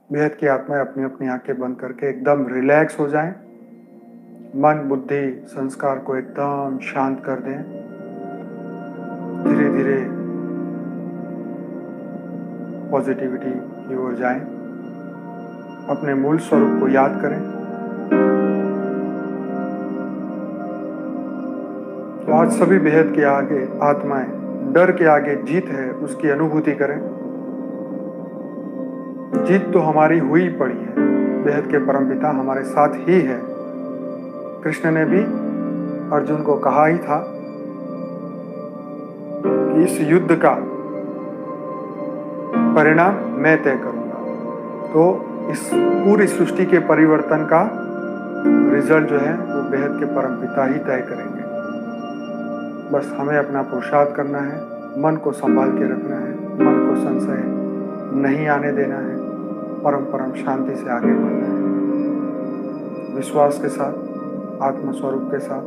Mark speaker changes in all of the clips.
Speaker 1: बेहद की आत्माएं अपनी अपनी आंखें बंद करके एकदम रिलैक्स हो जाएं। मन बुद्धि संस्कार को एकदम शांत कर दें। धीरे धीरे पॉजिटिविटी की ओर जाएं। अपने मूल स्वरूप को याद करें। तो आज सभी बेहद के आगे आत्माएं डर के आगे जीत है उसकी अनुभूति करें। जीत तो हमारी हुई पड़ी है। बेहद के परमपिता हमारे साथ ही है। कृष्ण ने भी अर्जुन को कहा ही था कि इस युद्ध का परिणाम मैं तय करूंगा। तो इस पूरी सृष्टि के परिवर्तन का रिजल्ट जो है वो बेहद के परमपिता ही तय करेंगे। बस हमें अपना पुरुषार्थ करना है, मन को संभाल के रखना है, मन को संशय नहीं आने देना है, परम परम शांति से आगे बढ़ना है, विश्वास के साथ, आत्मस्वरूप के साथ,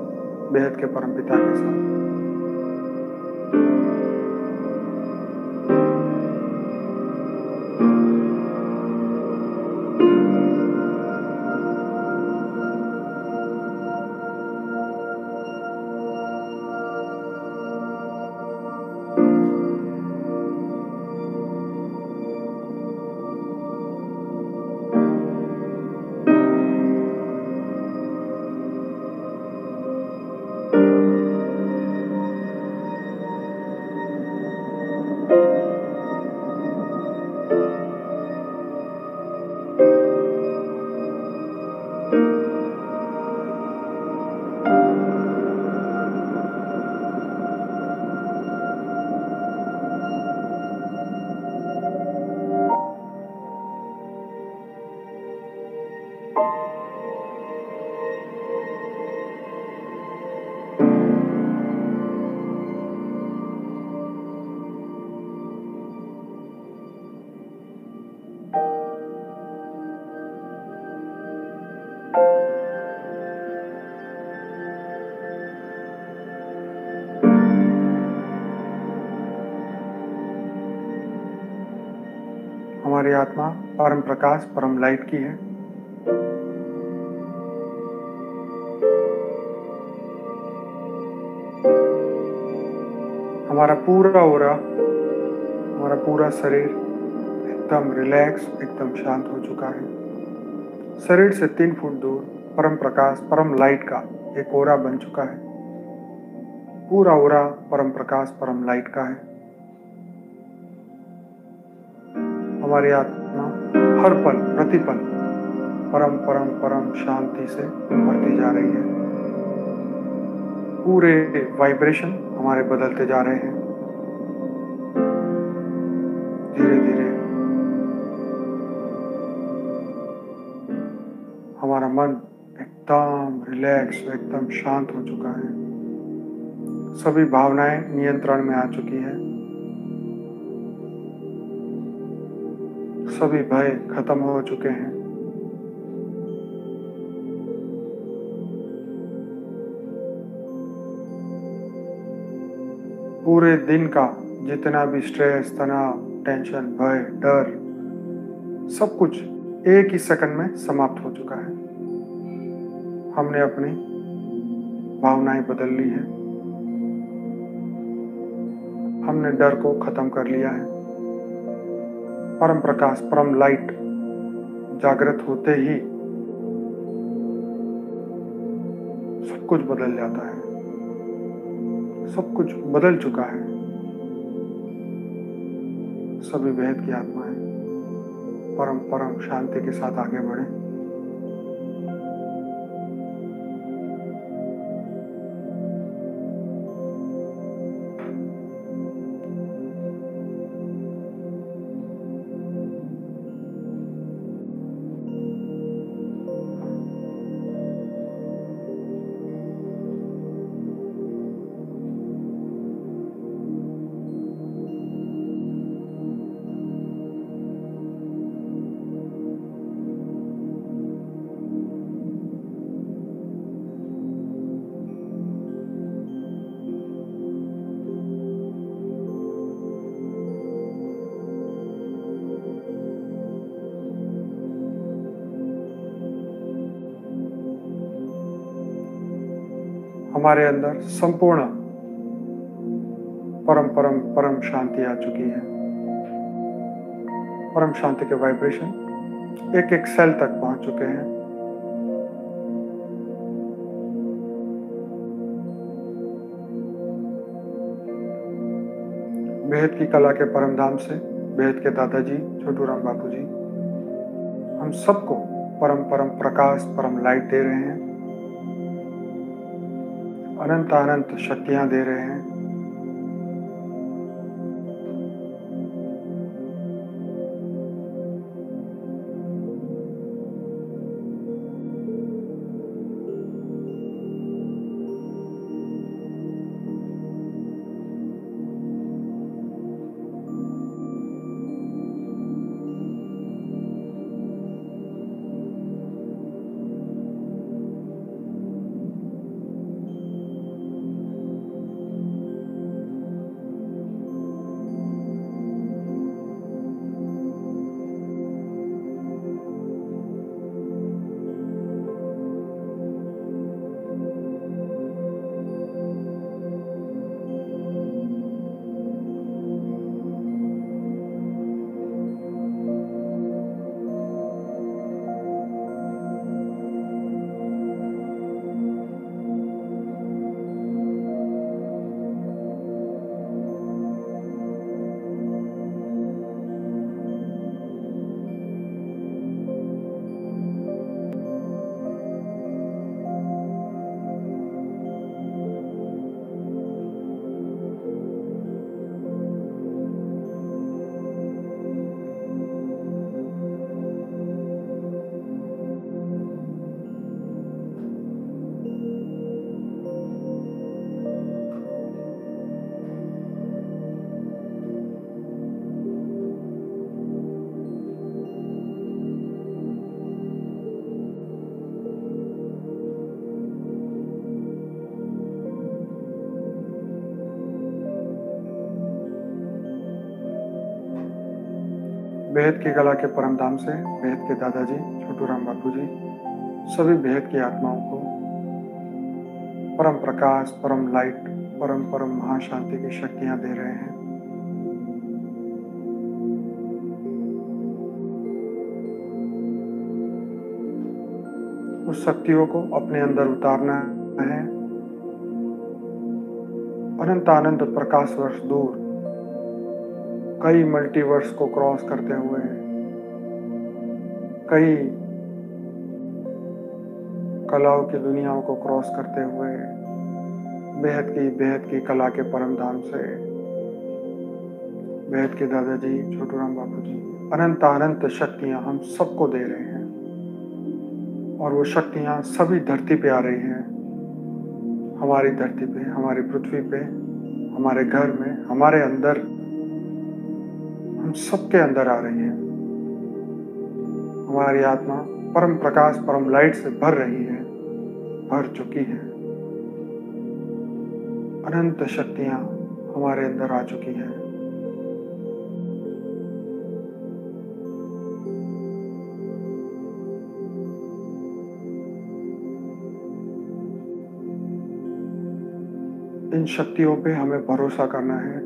Speaker 1: बेहद के परमपिता के साथ। हमारी आत्मा परम प्रकाश परम लाइट की है। हमारा पूरा ओरा, हमारा पूरा शरीर एकदम रिलैक्स, एकदम शांत हो चुका है। शरीर से 3 फुट दूर परम प्रकाश परम लाइट का एक ओरा बन चुका है। पूरा ओरा परम प्रकाश परम लाइट का है। हमारी आत्मा हर पल प्रतिपल परम परम परम शांति से बढ़ती जा रही है। पूरे वाइब्रेशन हमारे बदलते जा रहे हैं। धीरे धीरे हमारा मन एकदम रिलैक्स, एकदम शांत हो चुका है। सभी भावनाएं नियंत्रण में आ चुकी है। सभी भय खत्म हो चुके हैं। पूरे दिन का जितना भी स्ट्रेस, तनाव, टेंशन, भय, डर, सब कुछ एक ही सेकंड में समाप्त हो चुका है। हमने अपनी भावनाएं बदल ली है। हमने डर को खत्म कर लिया है। परम प्रकाश परम लाइट जागृत होते ही सब कुछ बदल जाता है। सब कुछ बदल चुका है। सभी बेहद की आत्माएं परम परम शांति के साथ आगे बढ़े। हमारे अंदर संपूर्ण परम परम परम शांति आ चुकी है। परम शांति के वाइब्रेशन एक एक सेल तक पहुंच चुके हैं। बेहद की कला के परम धाम से बेहद के दादाजी छोटू राम बापू जी हम सबको परम परम प्रकाश परम लाइट दे रहे हैं, अनंत अनंत शक्तियां दे रहे हैं। बेहद की कला के परम धाम से बेहद के दादाजी छोटू राम बापू जी सभी बेहद की आत्माओं को परम प्रकाश परम लाइट परम परम महाशांति की शक्तियां दे रहे हैं। उस शक्तियों को अपने अंदर उतारना है। अनंत अनंत प्रकाश वर्ष दूर कई मल्टीवर्स को क्रॉस करते हुए कई कलाओं की दुनियाओं को क्रॉस करते हुए बेहद की कला के परम धाम से बेहद के दादाजी छोटू राम बापू जी अनंत अनंत शक्तियां हम सबको दे रहे हैं और वो शक्तियां सभी धरती पे आ रही हैं। हमारी धरती पे, हमारी पृथ्वी पे, हमारे घर में, हमारे अंदर, हम सबके अंदर आ रही है। हमारी आत्मा परम प्रकाश परम लाइट से भर रही है, भर चुकी है। अनंत शक्तियां हमारे अंदर आ चुकी हैं। इन शक्तियों पे हमें भरोसा करना है।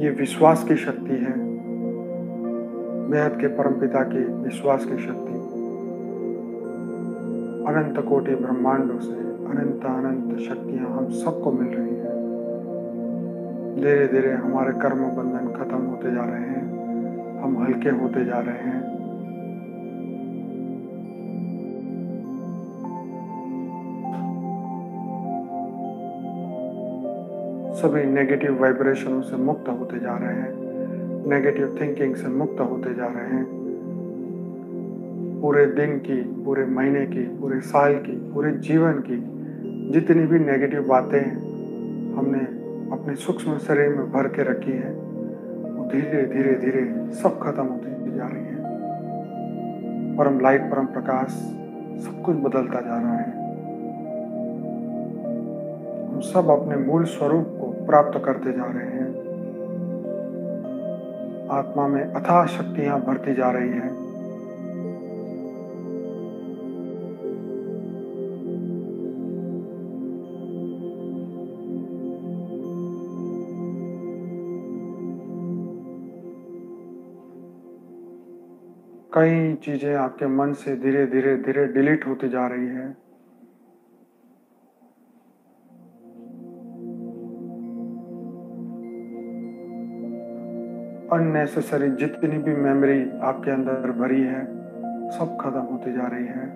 Speaker 1: ये विश्वास की शक्ति है, बेहद के परमपिता की विश्वास की शक्ति। अनंत कोटि ब्रह्मांडों से अनंत अनंत शक्तियां हम सबको मिल रही हैं। धीरे धीरे हमारे कर्म बंधन खत्म होते जा रहे हैं, हम हल्के होते जा रहे हैं। सभी नेगेटिव वाइब्रेशनों से मुक्त होते जा रहे हैं, नेगेटिव थिंकिंग से मुक्त होते जा रहे हैं। पूरे दिन की, पूरे महीने की, पूरे साल की, पूरे जीवन की जितनी भी नेगेटिव बातें हमने अपने सूक्ष्म शरीर में भर के रखी है, वो धीरे धीरे धीरे सब खत्म होती जा रही है। परम लाइट परम प्रकाश सब कुछ बदलता जा रहा है। हम सब अपने मूल स्वरूप को प्राप्त करते जा रहे हैं। आत्मा में अथाह शक्तियां भरती जा रही है। कई चीजें आपके मन से धीरे धीरे धीरे डिलीट होती जा रही है। अननेसेसरी जितनी भी मेमोरी आपके अंदर भरी है, सब खत्म होती जा रही है।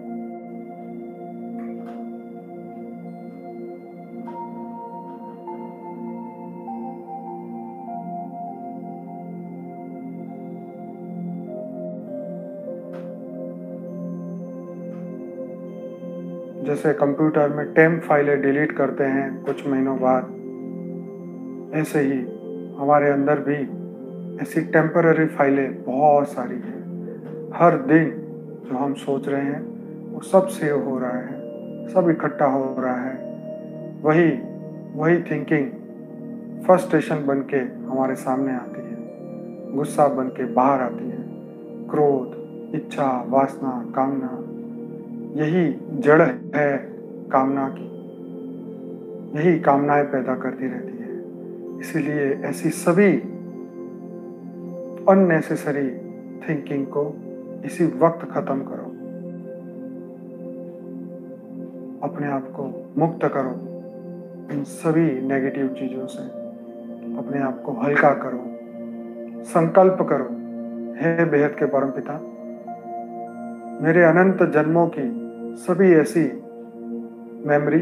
Speaker 1: जैसे कंप्यूटर में टेम्प फाइलें डिलीट करते हैं कुछ महीनों बाद, ऐसे ही हमारे अंदर भी ऐसी टेम्पररी फाइलें बहुत सारी हैं। हर दिन जो हम सोच रहे हैं वो सब सेव हो रहा है, सब इकट्ठा हो रहा है। वही वही थिंकिंग फ्रस्ट्रेशन बन के हमारे सामने आती है, गुस्सा बन के बाहर आती है। क्रोध, इच्छा, वासना, कामना, यही जड़ है कामना की। यही कामनाएं पैदा करती रहती है। इसीलिए ऐसी सभी अननेसेसरी थिंकिंग को इसी वक्त खत्म करो। अपने आप को मुक्त करो इन सभी नेगेटिव चीजों से। अपने आप को हल्का करो। संकल्प करो, हे बेहद के परमपिता, मेरे अनंत जन्मों की सभी ऐसी मेमोरी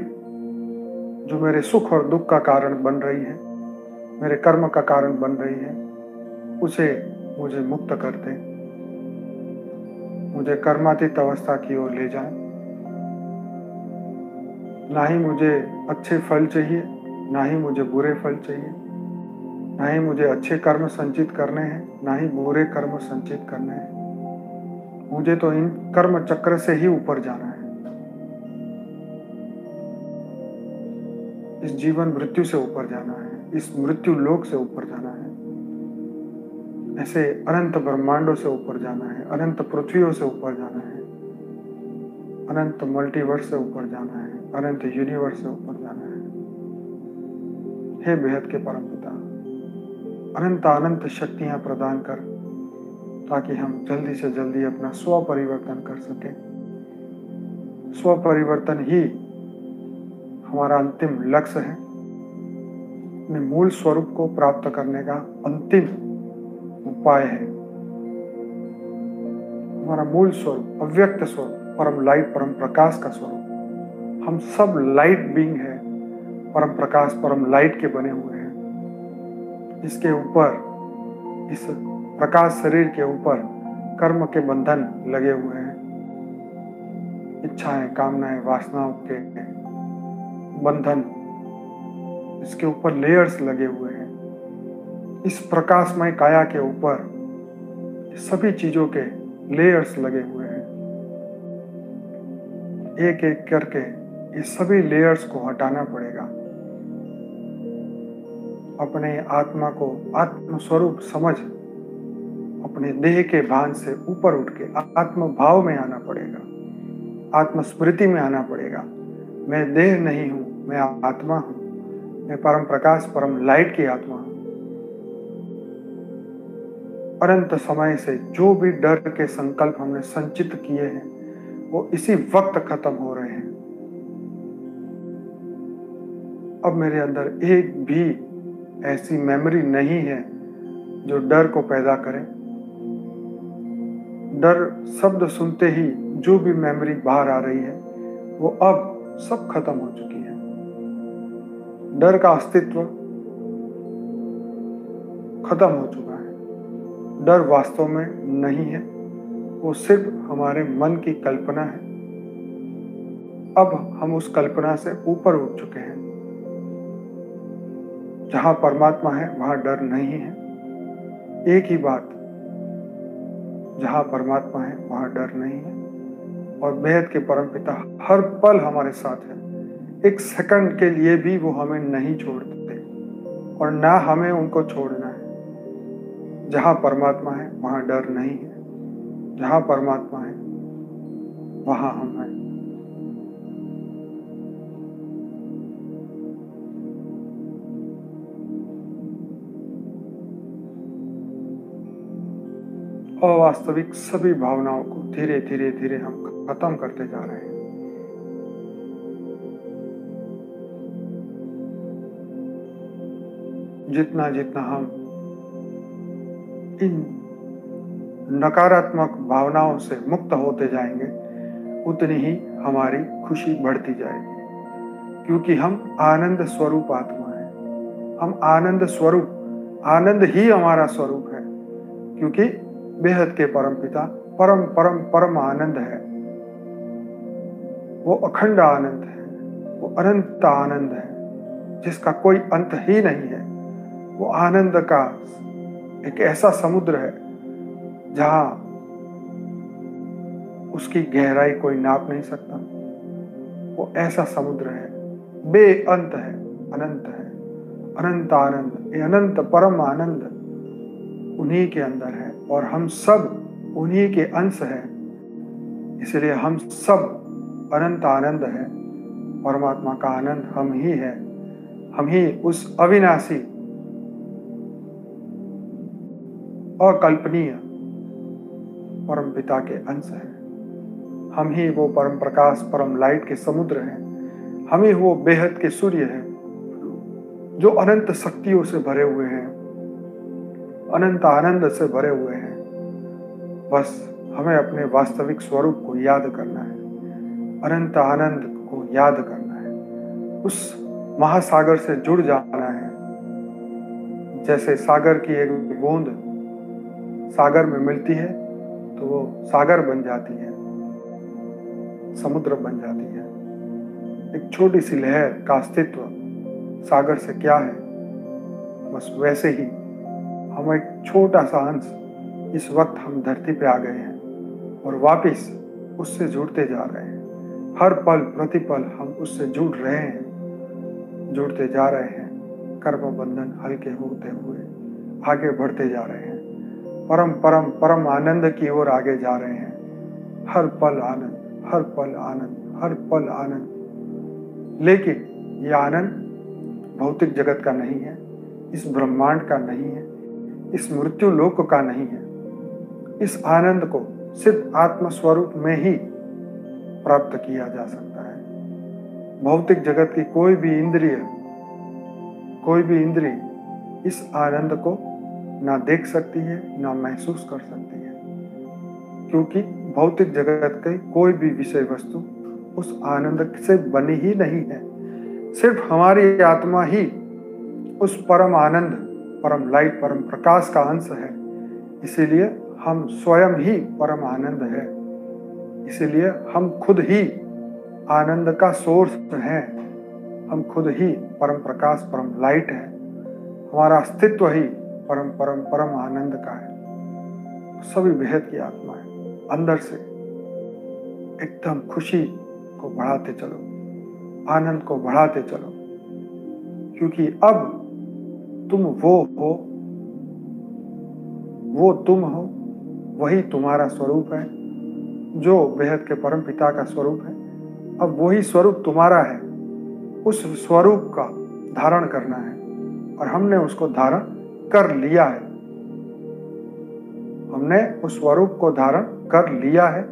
Speaker 1: जो मेरे सुख और दुख का कारण बन रही है, मेरे कर्म का कारण बन रही है, उसे मुझे मुक्त कर दे। मुझे कर्मातीत अवस्था की ओर ले जाए। ना ही मुझे अच्छे फल चाहिए, ना ही मुझे बुरे फल चाहिए। ना ही मुझे अच्छे कर्म संचित करने हैं, ना ही बुरे कर्म संचित करने हैं। मुझे तो इन कर्म चक्र से ही ऊपर जाना है। इस जीवन मृत्यु से ऊपर जाना है, इस मृत्यु लोक से ऊपर जाना है। ऐसे अनंत ब्रह्मांडों से ऊपर जाना है, अनंत पृथ्वियों से ऊपर जाना है, अनंत मल्टीवर्स से ऊपर जाना है, अनंत यूनिवर्स से ऊपर जाना है। हे बेहद के परमपिता, अनंत अनंत शक्तियां प्रदान कर, ताकि हम जल्दी से जल्दी अपना स्व परिवर्तन कर सके। स्व परिवर्तन ही हमारा अंतिम लक्ष्य है। अपने मूल स्वरूप को प्राप्त करने का अंतिम उपाय है। हमारा मूल स्वरूप, अव्यक्त स्वरूप, परम लाइट, परम प्रकाश का स्वरूप। हम सब लाइट बीइंग है, परम प्रकाश, परम लाइट के बने हुए हैं। इसके ऊपर, इस प्रकाश शरीर के ऊपर कर्म के बंधन लगे हुए हैं। इच्छाएं, कामनाएं, वासनाओं के बंधन, इसके ऊपर लेयर्स लगे हुए हैं। इस प्रकाशमय काया के ऊपर सभी चीजों के लेयर्स लगे हुए हैं। एक एक करके इस सभी लेयर्स को हटाना पड़ेगा। अपने आत्मा को आत्म स्वरूप समझ, अपने देह के भान से ऊपर उठ के आत्म भाव में आना पड़ेगा, आत्म स्मृति में आना पड़ेगा। मैं देह नहीं हूं, मैं आत्मा हूं, मैं परम प्रकाश, परम लाइट की आत्मा हूं। अनंत समय से जो भी डर के संकल्प हमने संचित किए हैं, वो इसी वक्त खत्म हो रहे हैं। अब मेरे अंदर एक भी ऐसी मेमोरी नहीं है जो डर को पैदा करे। डर शब्द सुनते ही जो भी मेमोरी बाहर आ रही है, वो अब सब खत्म हो चुकी है। डर का अस्तित्व खत्म हो चुका है। डर वास्तव में नहीं है, वो सिर्फ हमारे मन की कल्पना है। अब हम उस कल्पना से ऊपर उठ चुके हैं। जहां परमात्मा है वहां डर नहीं है। एक ही बात, जहां परमात्मा है वहां डर नहीं है। और बेहद के परमपिता हर पल हमारे साथ है। एक सेकंड के लिए भी वो हमें नहीं छोड़ते और ना हमें उनको छोड़ना है। जहां परमात्मा है वहां डर नहीं है। जहां परमात्मा है वहां हम हैं। अवास्तविक सभी भावनाओं को धीरे धीरे धीरे हम खत्म करते जा रहे हैं। जितना जितना हम इन नकारात्मक भावनाओं से मुक्त होते जाएंगे, उतनी ही हमारी खुशी बढ़ती जाएगी, क्योंकि हम आनंद स्वरूप आत्मा है। हम आनंद स्वरूप, आनंद ही हमारा स्वरूप है, क्योंकि बेहद के परम पिता परम परम परम आनंद है। वो अखंड आनंद है, वो अनंत आनंद है, जिसका कोई अंत ही नहीं है। वो आनंद का एक ऐसा समुद्र है जहां उसकी गहराई कोई नाप नहीं सकता। वो ऐसा समुद्र है, बेअंत है, अनंत है, अनंत आनंद। ये अनंत परम आनंद उन्हीं के अंदर है और हम सब उन्हीं के अंश हैं। इसलिए हम सब अनंत आनंद है। परमात्मा का आनंद हम ही है। हम ही उस अविनाशी, अकल्पनीय परम पिता के अंश हैं। हम ही वो परम प्रकाश, परम लाइट के समुद्र हैं। हम ही वो बेहद के सूर्य हैं, जो अनंत शक्तियों से भरे हुए हैं, अनंत आनंद से भरे हुए हैं। बस हमें अपने वास्तविक स्वरूप को याद करना है, अनंत आनंद को याद करना है, उस महासागर से जुड़ जाना है। जैसे सागर की एक बूंद सागर में मिलती है तो वो सागर बन जाती है, समुद्र बन जाती है। एक छोटी सी लहर का अस्तित्व सागर से क्या है, बस वैसे ही हम एक छोटा सा अंश इस वक्त हम धरती पे आ गए हैं और वापिस उससे जुड़ते जा रहे हैं। हर पल प्रतिपल हम उससे जुड़ रहे हैं, जुड़ते जा रहे हैं। कर्म बंधन हल्के होते हुए आगे बढ़ते जा रहे हैं, परम परम परम आनंद की ओर आगे जा रहे हैं। हर पल आनंद, हर पल आनंद, हर पल आनंद। लेकिन ये आनंद भौतिक जगत का नहीं है, इस ब्रह्मांड का नहीं है, इस मृत्यु लोक का नहीं है। इस आनंद को सिर्फ आत्म स्वरूप में ही प्राप्त किया जा सकता है। भौतिक जगत की कोई भी इंद्रिय इस आनंद को ना देख सकती है, ना महसूस कर सकती है, क्योंकि भौतिक जगत की कोई भी विषय वस्तु उस आनंद से बनी ही नहीं है। सिर्फ हमारी आत्मा ही उस परम आनंद, परम लाइट, परम प्रकाश का अंश है। इसीलिए हम स्वयं ही परम आनंद है। इसीलिए हम खुद ही आनंद का सोर्स हैं। हम खुद ही परम प्रकाश, परम लाइट है। हमारा अस्तित्व ही परम परम परम आनंद का है। सभी बेहद की आत्मा है। अंदर से एकदम खुशी को बढ़ाते चलो, आनंद को बढ़ाते चलो, क्योंकि अब तुम वो हो, वो तुम हो, वही तुम्हारा स्वरूप है, जो बेहद के परम पिता का स्वरूप है। अब वही स्वरूप तुम्हारा है। उस स्वरूप का धारण करना है और हमने उसको धारण कर लिया है। हमने उस स्वरूप को धारण कर लिया है।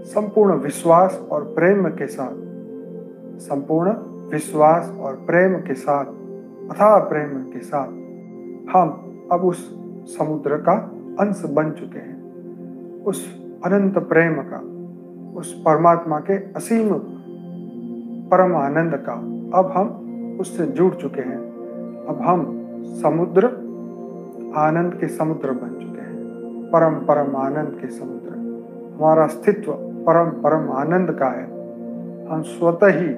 Speaker 1: संपूर्ण विश्वास और प्रेम के साथ, संपूर्ण विश्वास और प्रेम के साथ, अथाह प्रेम के साथ हम अब उस समुद्र का अंश बन चुके हैं। उस अनंत प्रेम का, उस परमात्मा के असीम परम आनंद का अब हम उससे जुड़ चुके हैं। अब हम समुद्र, आनंद के समुद्र बन चुके हैं, परम परम आनंद के समुद्र। हमारा अस्तित्व परम परम आनंद का है। हम स्वतः ही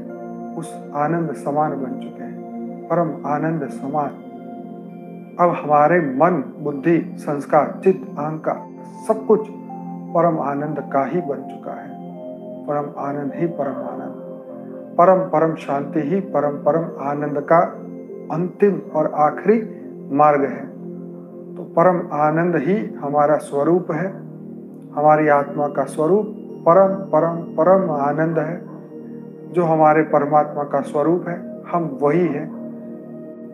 Speaker 1: उस आनंद समान बन चुके हैं, परम आनंद समान। अब हमारे मन, बुद्धि, संस्कार, चित्त, अहंकार सब कुछ परम आनंद का ही बन चुका है। परम आनंद ही परम आनंद, परम परम शांति ही परम परम आनंद का अंतिम और आखिरी मार्ग है। तो परम आनंद ही हमारा स्वरूप है। हमारी आत्मा का स्वरूप परम परम परम आनंद है, जो हमारे परमात्मा का स्वरूप है। हम वही हैं।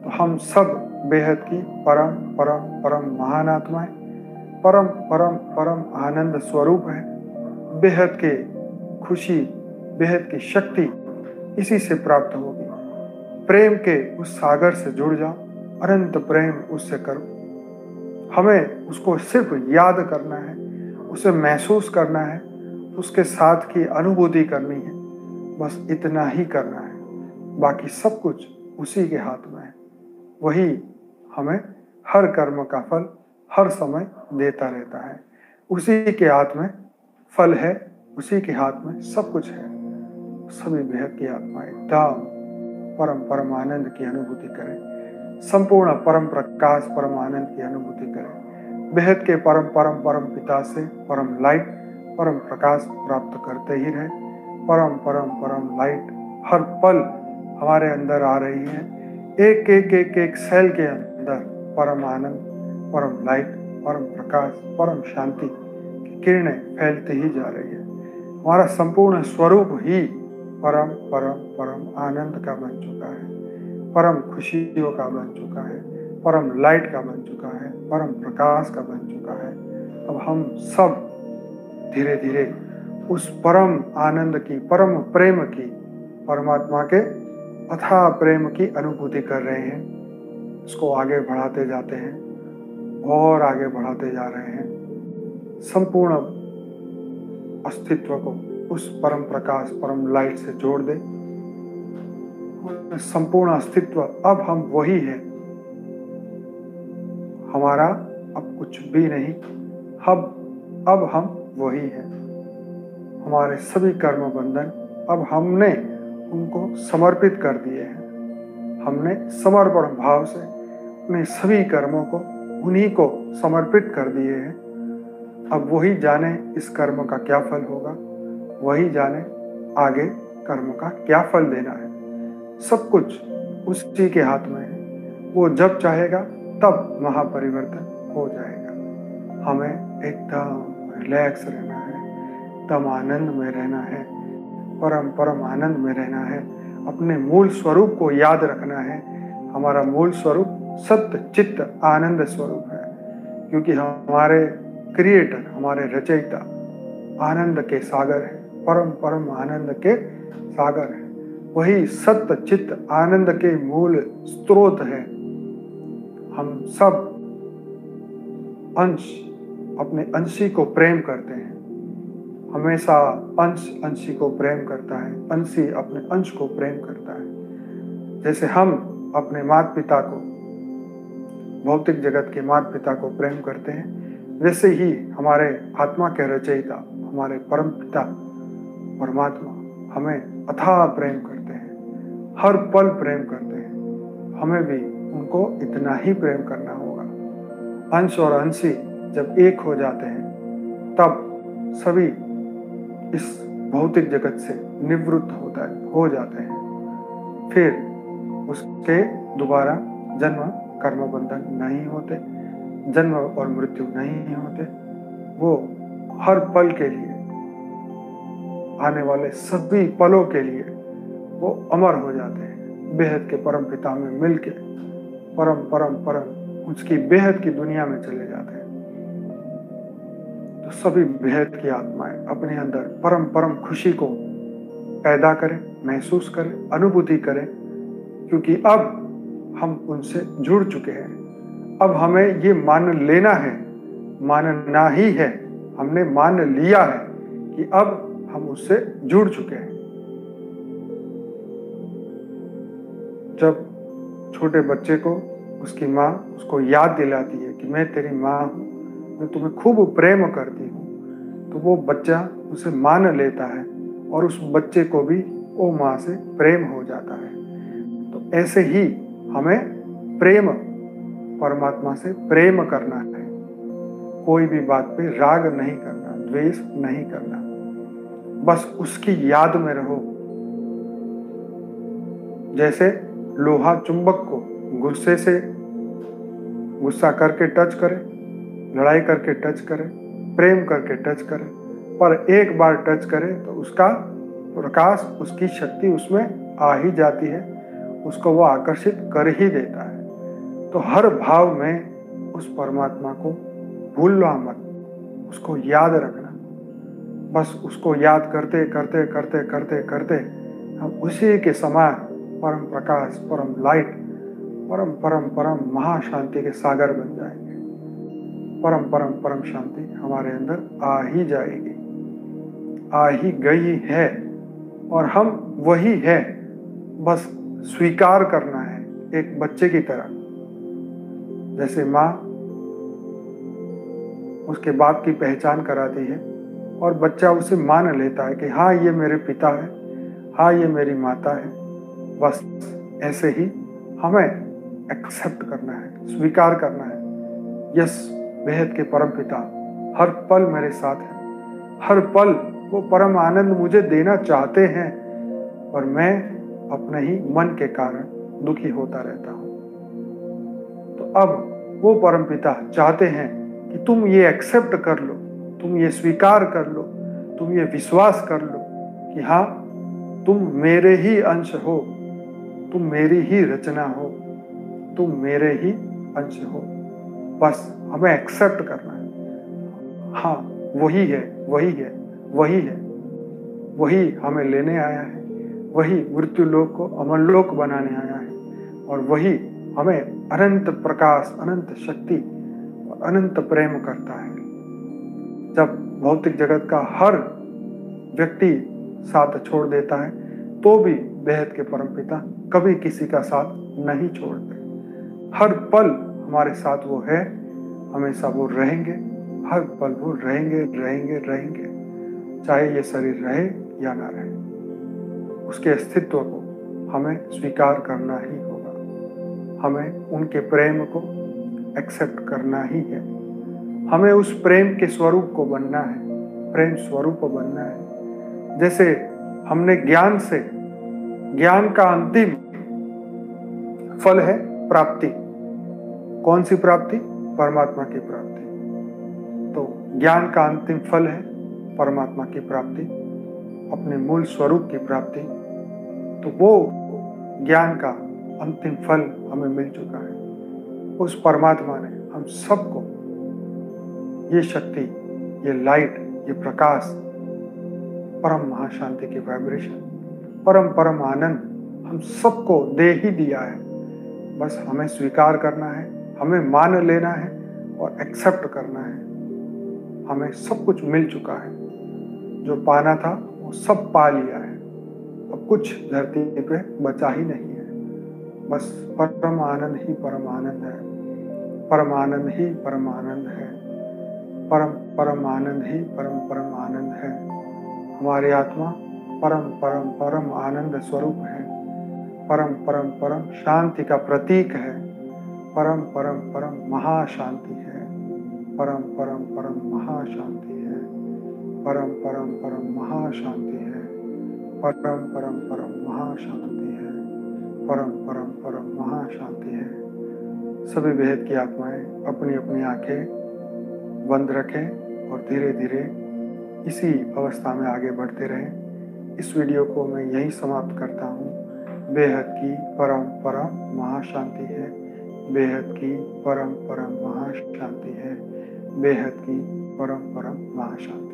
Speaker 1: तो हम सब बेहद की परम परम परम महान आत्माएं, परम परम परम आनंद स्वरूप है। बेहद के खुशी, बेहद की शक्ति इसी से प्राप्त होगी। प्रेम के उस सागर से जुड़ जाओ, अनंत प्रेम उससे करो। हमें उसको सिर्फ याद करना है, उसे महसूस करना है, उसके साथ की अनुभूति करनी है, बस इतना ही करना है। बाकी सब कुछ उसी के हाथ में है। वही हमें हर कर्म का फल हर समय देता रहता है। उसी के हाथ में फल है, उसी के हाथ में सब कुछ है। सभी बेहद की आत्मा एकदम परम परम आनंद की अनुभूति करें, संपूर्ण परम प्रकाश परम आनंद की अनुभूति करें। बेहद के परम परम परम पिता से परम लाइट परम प्रकाश प्राप्त करते ही रहे। परम परम परम लाइट हर पल हमारे अंदर आ रही है। एक एक एक एक सेल के अंदर परम आनंद, परम लाइट, परम प्रकाश, परम शांति की किरणें फैलती ही जा रही है। हमारा संपूर्ण स्वरूप ही परम परम परम आनंद का बन चुका है, परम खुशियों का बन चुका है, परम लाइट का बन चुका है, परम प्रकाश का बन चुका है। अब हम सब धीरे धीरे उस परम आनंद की, परम प्रेम की, परमात्मा के अथाह प्रेम की अनुभूति कर रहे हैं। इसको आगे बढ़ाते जाते हैं और आगे बढ़ाते जा रहे हैं। संपूर्ण अस्तित्व को उस परम प्रकाश, परम लाइट से जोड़ दे। संपूर्ण अस्तित्व अब हम वही है, हमारा अब कुछ भी नहीं। अब हम वही हैं। हमारे सभी कर्म बंधन अब हमने उनको समर्पित कर दिए हैं। हमने समर्पण भाव से अपने सभी कर्मों को उन्हीं को समर्पित कर दिए हैं। अब वही जाने इस कर्म का क्या फल होगा, वही जाने आगे कर्म का क्या फल देना है। सब कुछ उसी के हाथ में है। वो जब चाहेगा तब महापरिवर्तन हो जाएगा। हमें एकदम रिलैक्स रहना है, एकदम आनंद में रहना है, परम परम आनंद में रहना है। अपने मूल स्वरूप को याद रखना है। हमारा मूल स्वरूप सत्य चित्त आनंद स्वरूप है, क्योंकि हमारे क्रिएटर, हमारे रचयिता आनंद के सागर है, परम परम आनंद के सागर है। वही सत्य चित्त आनंद के मूल स्रोत है। हम सब अंश अपने अंशी को प्रेम करते हैं। हमेशा अंश अंशी को प्रेम करता है, अंशी अपने अंश को प्रेम करता है। जैसे हम अपने माता पिता को, भौतिक जगत के माता पिता को प्रेम करते हैं, वैसे ही हमारे आत्मा के रचयिता, हमारे परम पिता परमात्मा हमें अथाह प्रेम करते हैं, हर पल प्रेम करते हैं। हमें भी उनको इतना ही प्रेम करना होगा। अंश और अंशी जब एक हो जाते हैं तब सभी इस भौतिक जगत से निवृत्त हो जाते हैं। फिर उसके दोबारा जन्म कर्म बंधन नहीं होते, जन्म और मृत्यु नहीं होते। वो हर पल के लिए, आने वाले सभी पलों के लिए वो अमर हो जाते हैं। बेहद के परम पिता में मिलके परम परम परम उसकी बेहद की दुनिया में चले जाते हैं। तो सभी बेहद की आत्माएं अपने अंदर परम परम खुशी को पैदा करें, महसूस करें, अनुभूति करें, क्योंकि अब हम उनसे जुड़ चुके हैं। अब हमें ये मान लेना है, मानना ही है। हमने मान लिया है कि अब हम उससे जुड़ चुके हैं। जब छोटे बच्चे को उसकी माँ उसको याद दिलाती है कि मैं तेरी माँ हूँ, मैं तुम्हें खूब प्रेम करती हूँ, तो वो बच्चा उसे मान लेता है और उस बच्चे को भी वो माँ से प्रेम हो जाता है। तो ऐसे ही हमें प्रेम, परमात्मा से प्रेम करना है। कोई भी बात पे राग नहीं करना, द्वेष नहीं करना, बस उसकी याद में रहो। जैसे लोहा चुंबक को गुस्से से गुस्सा करके टच करे, लड़ाई करके टच करे, प्रेम करके टच करे, पर एक बार टच करे तो उसका प्रकाश, उसकी शक्ति उसमें आ ही जाती है, उसको वो आकर्षित कर ही देता है। तो हर भाव में उस परमात्मा को भूलना मत, उसको याद रखना। बस उसको याद करते करते करते करते करते हम उसी के समान परम प्रकाश, परम लाइट, परम परम परम महाशांति के सागर बन जाएंगे। परम परम परम शांति हमारे अंदर आ ही जाएगी, आ ही गई है, और हम वही है। बस स्वीकार करना है, एक बच्चे की तरह। जैसे माँ उसके बाप की पहचान कराती है और बच्चा उसे मान लेता है कि हाँ ये मेरे पिता है, हाँ ये मेरी माता है। बस ऐसे ही हमें एक्सेप्ट करना है, स्वीकार करना है। यस, बेहद के परम पिता हर पल मेरे साथ है, हर पल वो परम आनंद मुझे देना चाहते हैं, और मैं अपने ही मन के कारण दुखी होता रहता हूँ। तो अब वो परम पिता चाहते हैं कि तुम ये एक्सेप्ट कर लो, तुम ये स्वीकार कर लो, तुम ये विश्वास कर लो कि हाँ तुम मेरे ही अंश हो, तुम मेरी ही रचना हो, तुम मेरे ही अंश हो। बस हमें एक्सेप्ट करना है। हाँ वही है, वही है, वही है, वही हमें लेने आया है, वही मृत्यु लोक को अमर लोक बनाने आया है, और वही हमें अनंत प्रकाश, अनंत शक्ति और अनंत प्रेम करता है। जब भौतिक जगत का हर व्यक्ति साथ छोड़ देता है तो भी बेहद के परमपिता कभी किसी का साथ नहीं छोड़ते। हर पल हमारे साथ वो है, हमेशा वो रहेंगे, हर पल वो रहेंगे रहेंगे रहेंगे, चाहे ये शरीर रहे या ना रहे। उसके अस्तित्व को हमें स्वीकार करना ही होगा, हमें उनके प्रेम को एक्सेप्ट करना ही है, हमें उस प्रेम के स्वरूप को बनना है, प्रेम स्वरूप बनना है। जैसे हमने ज्ञान से, ज्ञान का अंतिम फल है प्राप्ति। कौन सी प्राप्ति? परमात्मा की प्राप्ति। तो ज्ञान का अंतिम फल है परमात्मा की प्राप्ति, अपने मूल स्वरूप की प्राप्ति। तो वो ज्ञान का अंतिम फल हमें मिल चुका है। उस परमात्मा ने हम सबको ये शक्ति, ये लाइट, ये प्रकाश, परम महाशांति की वाइब्रेशन, परम परम आनंद हम सबको दे ही दिया है। बस हमें स्वीकार करना है, हमें मान लेना है और एक्सेप्ट करना है। हमें सब कुछ मिल चुका है, जो पाना था वो सब पा लिया है। अब कुछ धरती पे बचा ही नहीं है। बस परम आनंद ही परम आनंद है, परम आनंद ही परम आनंद है, परम परम आनंद ही परम परम आनंद है। हमारी आत्मा परम परम परम आनंद स्वरूप है, परम परम परम शांति का प्रतीक है, परम परम परम महाशांति है, परम परम परम महाशांति है, परम परम परम महाशांति है, परम परम परम महाशांति है, परम परम परम महाशांति है। सभी बेहद की आत्माएं अपनी अपनी आंखें बंद रखें और धीरे धीरे इसी अवस्था में आगे बढ़ते रहें। इस वीडियो को मैं यहीं समाप्त करता हूँ। बेहद की परम परम महाशांति है, बेहद की परम परम महाशांति है, बेहद की परम परम महाशांति।